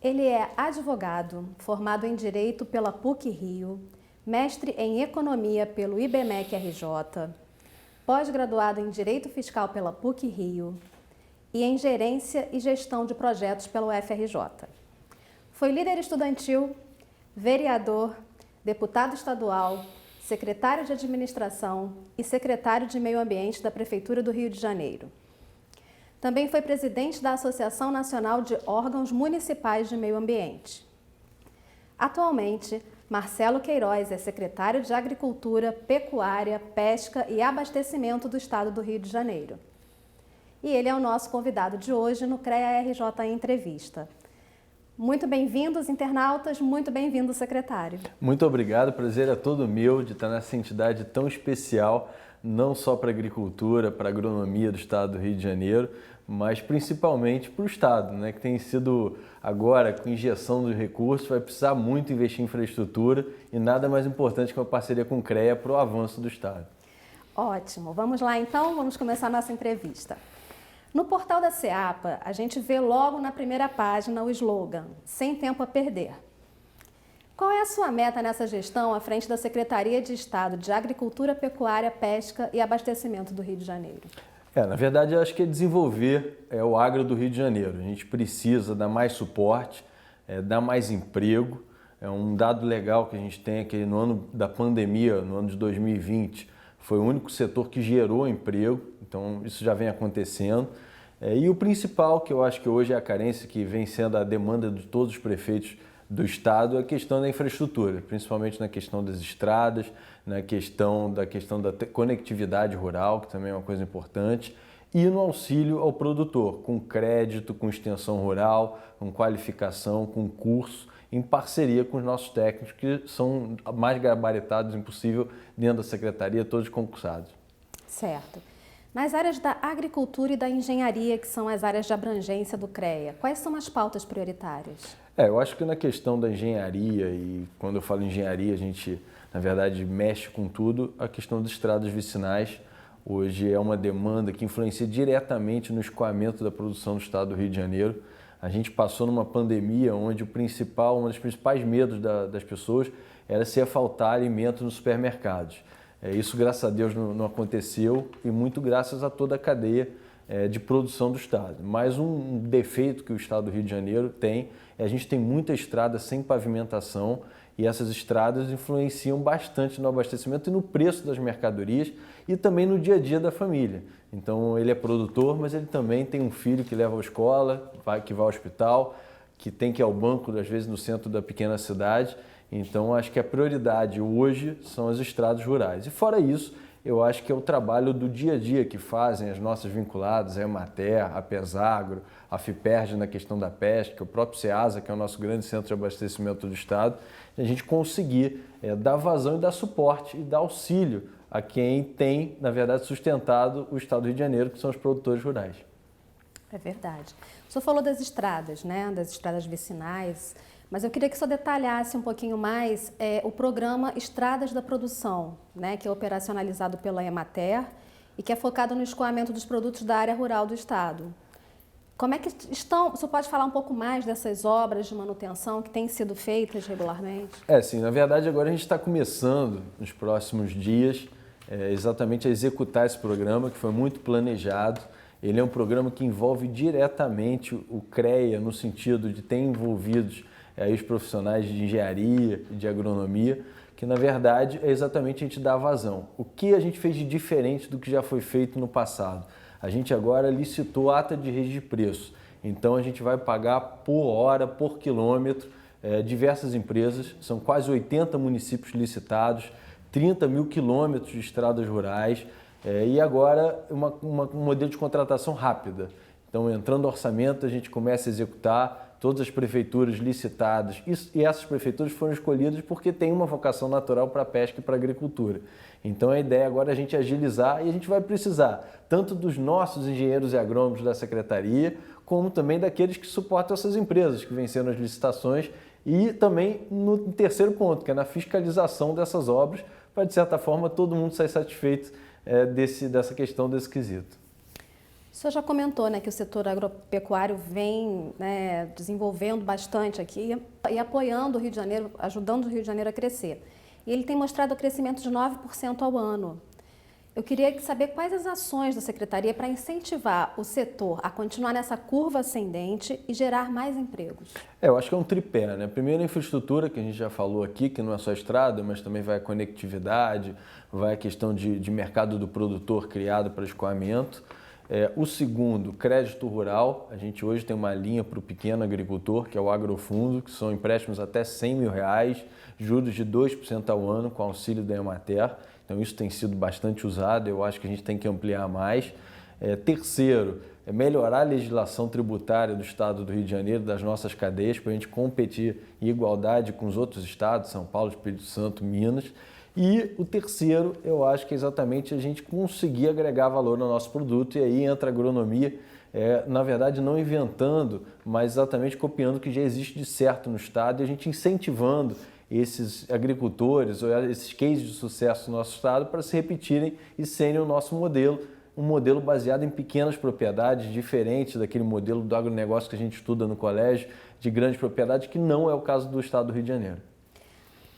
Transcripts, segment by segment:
Ele é advogado, formado em Direito pela PUC-Rio, mestre em Economia pelo IBMEC-RJ, pós-graduado em Direito Fiscal pela PUC-Rio e em Gerência e Gestão de Projetos pela UFRJ. Foi líder estudantil, vereador, deputado estadual, secretário de Administração e secretário de Meio Ambiente da Prefeitura do Rio de Janeiro. Também foi presidente da Associação Nacional de Órgãos Municipais de Meio Ambiente. Atualmente, Marcelo Queiroz é secretário de Agricultura, Pecuária, Pesca e Abastecimento do Estado do Rio de Janeiro. E ele é o nosso convidado de hoje no CREA-RJ Entrevista. Muito bem-vindos, internautas, muito bem-vindo, secretário. Muito obrigado, prazer é todo meu de estar nessa entidade tão especial, não só para a agricultura, para a agronomia do Estado do Rio de Janeiro, mas principalmente para o Estado, né, que tem sido agora, com injeção dos recursos, vai precisar muito investir em infraestrutura e nada mais importante que uma parceria com o CREA para o avanço do Estado. Ótimo, vamos lá então, vamos começar a nossa entrevista. No portal da SEAPA, a gente vê logo na primeira página o slogan, sem tempo a perder. Qual é a sua meta nessa gestão à frente da Secretaria de Estado de Agricultura, Pecuária, Pesca e Abastecimento do Rio de Janeiro? Na verdade, eu acho que é desenvolver o agro do Rio de Janeiro. A gente precisa dar mais suporte, dar mais emprego. É um dado legal que a gente tem aqui no ano da pandemia, no ano de 2020, foi o único setor que gerou emprego, então isso já vem acontecendo. E o principal, que eu acho que hoje é a carência, que vem sendo a demanda de todos os prefeitos do Estado, é a questão da infraestrutura, principalmente na questão das estradas, na questão da conectividade rural, que também é uma coisa importante, e no auxílio ao produtor, com crédito, com extensão rural, com qualificação, com curso, em parceria com os nossos técnicos, que são mais gabaritados impossível dentro da Secretaria, todos concursados. Certo. Nas áreas da agricultura e da engenharia, que são as áreas de abrangência do CREA, quais são as pautas prioritárias? Eu acho que na questão da engenharia, e quando eu falo engenharia, a gente, na verdade, mexe com tudo, a questão das estradas vicinais hoje é uma demanda que influencia diretamente no escoamento da produção do Estado do Rio de Janeiro. A gente passou numa pandemia onde um dos principais medos das pessoas era se ia faltar alimento nos supermercados. Isso, graças a Deus, não aconteceu e muito graças a toda a cadeia de produção do Estado. Mas um defeito que o Estado do Rio de Janeiro tem é a gente tem muita estrada sem pavimentação e essas estradas influenciam bastante no abastecimento e no preço das mercadorias e também no dia a dia da família. Então ele é produtor, mas ele também tem um filho que leva à escola, que vai ao hospital, que tem que ir ao banco, às vezes no centro da pequena cidade. Então acho que a prioridade hoje são as estradas rurais. E fora isso, eu acho que é o trabalho do dia a dia que fazem as nossas vinculadas, a Emater, a Pesagro, a FIPERJ na questão da pesca, o próprio SEASA, que é o nosso grande centro de abastecimento do Estado, a gente conseguir dar vazão e dar suporte e dar auxílio a quem tem, na verdade, sustentado o Estado do Rio de Janeiro, que são os produtores rurais. É verdade. O senhor falou das estradas, né, das estradas vicinais, mas eu queria que o senhor detalhasse um pouquinho mais o programa Estradas da Produção, né, que é operacionalizado pela Emater e que é focado no escoamento dos produtos da área rural do Estado. Como é que estão? O senhor pode falar um pouco mais dessas obras de manutenção que têm sido feitas regularmente? Sim, na verdade agora a gente está começando nos próximos dias exatamente a executar esse programa que foi muito planejado. Ele é um programa que envolve diretamente o CREA no sentido de ter envolvidos os profissionais de engenharia e de agronomia, que na verdade é exatamente a gente dar vazão. O que a gente fez de diferente do que já foi feito no passado? A gente agora licitou ata de rede de preço, então a gente vai pagar por hora, por quilômetro, diversas empresas, são quase 80 municípios licitados, 30 mil quilômetros de estradas rurais e agora um modelo de contratação rápida. Então, entrando no orçamento, a gente começa a executar todas as prefeituras licitadas e essas prefeituras foram escolhidas porque tem uma vocação natural para a pesca e para a agricultura. Então, a ideia agora é a gente agilizar e a gente vai precisar tanto dos nossos engenheiros e agrônomos da Secretaria, como também daqueles que suportam essas empresas que venceram as licitações e também no terceiro ponto, que é na fiscalização dessas obras, para, de certa forma, todo mundo sair satisfeito dessa questão desse quesito. O senhor já comentou, né, que o setor agropecuário vem, né, desenvolvendo bastante aqui e apoiando o Rio de Janeiro, ajudando o Rio de Janeiro a crescer. E ele tem mostrado o crescimento de 9% ao ano. Eu queria saber quais as ações da Secretaria para incentivar o setor a continuar nessa curva ascendente e gerar mais empregos. Eu acho que é um tripé, né? Primeiro, a infraestrutura, que a gente já falou aqui, que não é só estrada, mas também vai a conectividade, vai a questão de mercado do produtor criado para escoamento. O segundo, crédito rural. A gente hoje tem uma linha para o pequeno agricultor, que é o Agrofundo, que são empréstimos até R$100 mil, juros de 2% ao ano, com auxílio da Emater. Então isso tem sido bastante usado, eu acho que a gente tem que ampliar mais. Terceiro, melhorar a legislação tributária do Estado do Rio de Janeiro, das nossas cadeias, para a gente competir em igualdade com os outros estados, São Paulo, Espírito Santo, Minas. E o terceiro, eu acho que é exatamente a gente conseguir agregar valor no nosso produto, e aí entra a agronomia, na verdade não inventando, mas exatamente copiando o que já existe de certo no estado e a gente incentivando esses agricultores ou esses cases de sucesso no nosso estado para se repetirem e serem o nosso modelo, um modelo baseado em pequenas propriedades, diferente daquele modelo do agronegócio que a gente estuda no colégio, de grandes propriedades, que não é o caso do estado do Rio de Janeiro.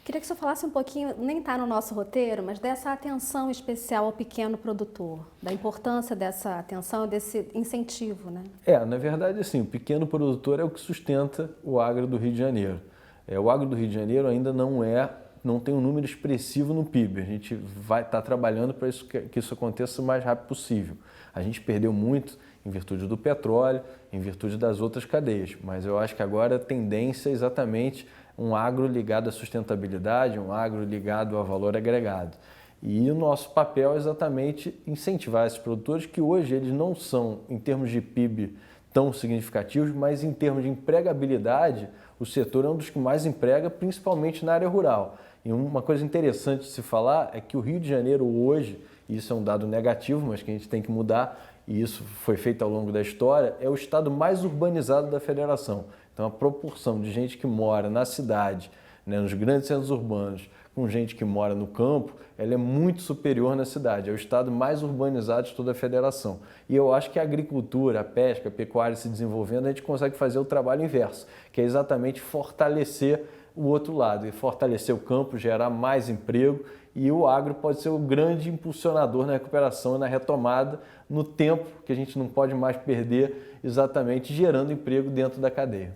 Queria que o senhor falasse um pouquinho, nem está no nosso roteiro, mas dessa atenção especial ao pequeno produtor, da importância dessa atenção, desse incentivo, né? Na verdade, assim, o pequeno produtor é o que sustenta o agro do Rio de Janeiro. O agro do Rio de Janeiro ainda não tem um número expressivo no PIB. A gente vai estar trabalhando para que isso aconteça o mais rápido possível. A gente perdeu muito em virtude do petróleo, em virtude das outras cadeias, mas eu acho que agora a tendência é exatamente um agro ligado à sustentabilidade, um agro ligado ao valor agregado. E o nosso papel é exatamente incentivar esses produtores que hoje eles não são, em termos de PIB, tão significativos, mas em termos de empregabilidade, o setor é um dos que mais emprega, principalmente na área rural. E uma coisa interessante de se falar é que o Rio de Janeiro hoje, e isso é um dado negativo, mas que a gente tem que mudar, e isso foi feito ao longo da história, é o estado mais urbanizado da federação. Então a proporção de gente que mora na cidade, né, nos grandes centros urbanos, com gente que mora no campo, ela é muito superior na cidade. É o estado mais urbanizado de toda a federação. E eu acho que a agricultura, a pesca, a pecuária se desenvolvendo, a gente consegue fazer o trabalho inverso, que é exatamente fortalecer o outro lado, e fortalecer o campo, gerar mais emprego, e o agro pode ser o grande impulsionador na recuperação e na retomada, no tempo que a gente não pode mais perder, exatamente gerando emprego dentro da cadeia.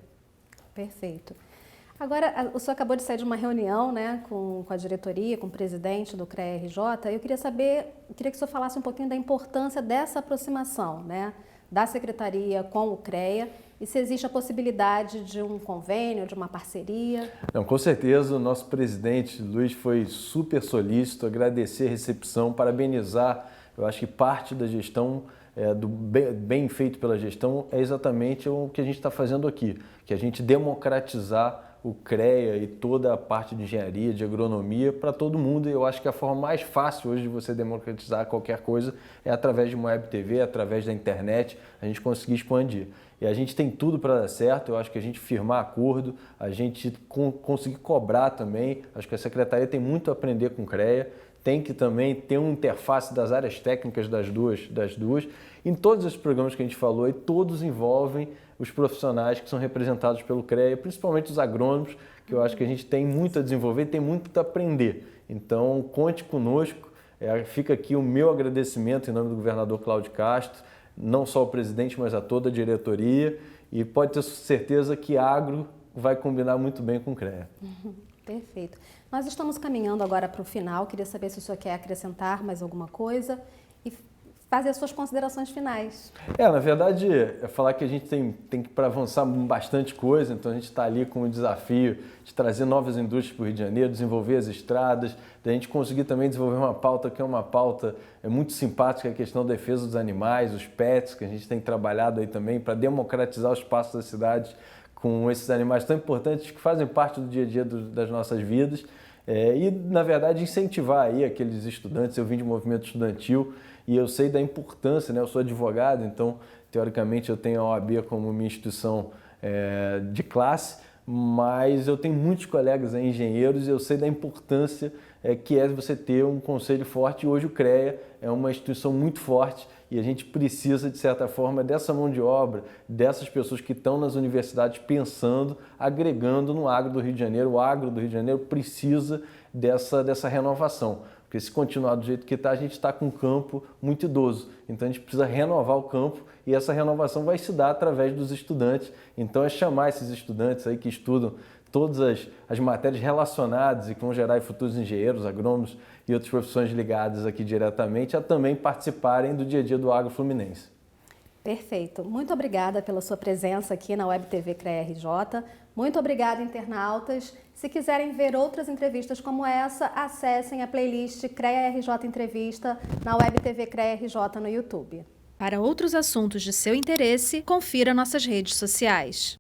Perfeito. Agora, o senhor acabou de sair de uma reunião, né, com a diretoria, com o presidente do CREA-RJ. Eu queria que o senhor falasse um pouquinho da importância dessa aproximação, né, da secretaria com o CREA e se existe a possibilidade de um convênio, de uma parceria. Não, com certeza, o nosso presidente, Luiz, foi super solícito, agradecer a recepção, parabenizar. Eu acho que parte da gestão, do bem feito pela gestão, é exatamente o que a gente está fazendo aqui, que é a gente democratizar o CREA e toda a parte de engenharia, de agronomia para todo mundo. E eu acho que a forma mais fácil hoje de você democratizar qualquer coisa é através de uma web TV, através da internet, a gente conseguir expandir. E a gente tem tudo para dar certo. Eu acho que a gente firmar acordo, a gente conseguir cobrar também. Acho que a Secretaria tem muito a aprender com o CREA. Tem que também ter uma interface das áreas técnicas das duas. Em todos os programas que a gente falou, e todos envolvem os profissionais que são representados pelo CREA, principalmente os agrônomos, que eu acho que a gente tem muito a desenvolver e tem muito a aprender. Então, conte conosco. Fica aqui o meu agradecimento em nome do governador Cláudio Castro, não só ao presidente, mas a toda a diretoria. E pode ter certeza que agro vai combinar muito bem com o CREA. Perfeito. Nós estamos caminhando agora para o final. Queria saber se o senhor quer acrescentar mais alguma coisa e fazer as suas considerações finais. Na verdade, é falar que a gente tem que para avançar bastante coisa, então a gente está ali com o desafio de trazer novas indústrias para o Rio de Janeiro, desenvolver as estradas, da gente conseguir também desenvolver uma pauta que é uma pauta muito simpática, a questão da defesa dos animais, os pets, que a gente tem trabalhado aí também para democratizar o espaço das cidades com esses animais tão importantes que fazem parte do dia a dia das nossas vidas. E, na verdade, incentivar aí aqueles estudantes. Eu vim de movimento estudantil e eu sei da importância, né? Eu sou advogado, então, teoricamente, eu tenho a OAB como minha instituição de classe, mas eu tenho muitos colegas aí, engenheiros, e eu sei da importância que é você ter um conselho forte. E hoje o CREA é uma instituição muito forte e a gente precisa, de certa forma, dessa mão de obra, dessas pessoas que estão nas universidades pensando, agregando no agro do Rio de Janeiro. O agro do Rio de Janeiro precisa dessa renovação. Porque se continuar do jeito que está, a gente está com um campo muito idoso. Então a gente precisa renovar o campo e essa renovação vai se dar através dos estudantes. Então é chamar esses estudantes aí que estudam todas as matérias relacionadas e que vão gerar futuros engenheiros, agrônomos e outras profissões ligadas aqui diretamente a também participarem do dia a dia do agro fluminense. Perfeito. Muito obrigada pela sua presença aqui na Web TV CREA RJ. Muito obrigada, internautas. Se quiserem ver outras entrevistas como essa, acessem a playlist CREA RJ Entrevista na Web TV CREA RJ no YouTube. Para outros assuntos de seu interesse, confira nossas redes sociais.